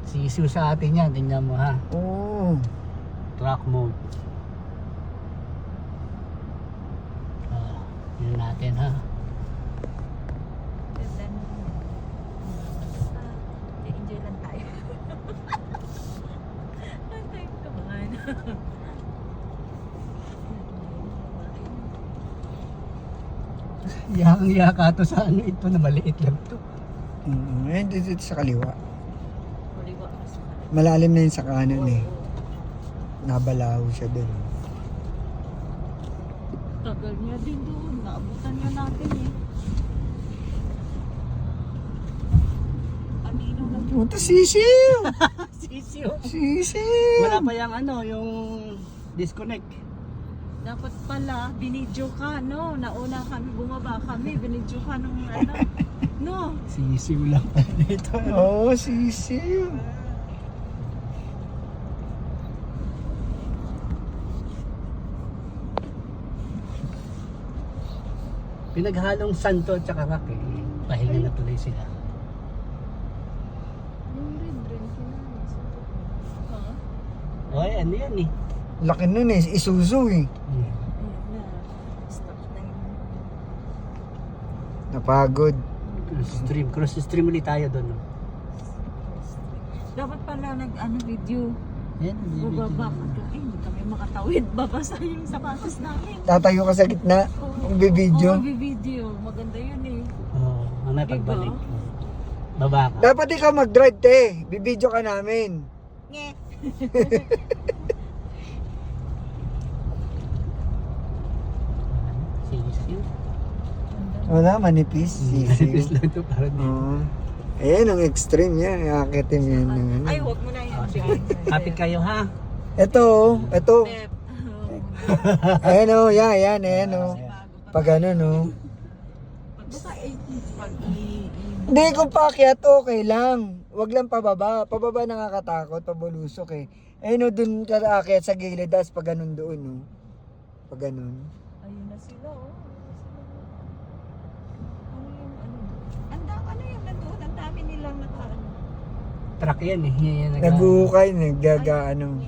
Sisiw sa atin yan, tingnan mo ha. Oo. Track mode. Yun natin ha. Then, enjoy lang tayo. Ang tayo kabangan. Yang ka to sa ano ito na maliit lang to. Ayun, dito sa kaliwa. Maliwa ka sa kanan. Malalim na yun sa kanan eh. Nabalaw siya dun. Tagal niya din doon. Naabutan niya natin eh. Anino lang. Punta sisiw! Sisiw. Sisiw! Wala pa yung ano, yung disconnect. Dapat pala, binidyo ka, no? Nauna kami, bumaba kami, binidyo ka ng ano. No? Sisiw lang pa dito. Oo, sisiw. Pinaghalong santo at saka rock eh. Pahinga na tuloy sila. Yung red rin, ha? Oy, ano yan eh. Laki nun eh, Isuzu eh. Ayun na. Stop na yun. Napagod. Cross stream ulit tayo doon. No? Dapat pala nag-ano video. Yan, Bubaba ka. Ay, hindi kami makatawid. Babasa yung sapatos namin. Tatayo ka sa gitna. Magbibideo. Oo, video. Maganda yun eh. Oo, mamaya Diba? pagbalik. Baba ka. Dapat ikaw mag-drive te. Bibideo ka namin. Nge. Sisiw. Wala, manipis. Manipis Sisiw. lang to para di. Oo. Ayan, ang extreme niya. Akitin yan. Ng ano. Ay, wag mo na yan. Kapit kayo ha. Ito, ito. Beb. Ayan o, yan, ayan o. Pag ano no. Basta pag Hindi, kung paakyat, okay lang. Wag lang pababa. Pababa nakakatakot, pabulusok eh. Ayun o, dun ka aakyat sa gilid, tapos pag ganun doon o. Pag ganun. ayun na sila oh. Ano yung ano? Ano yung nandun? Ang dami nilang naka ano. Truck yan eh. Yan, Naguhukay, naggaga ano.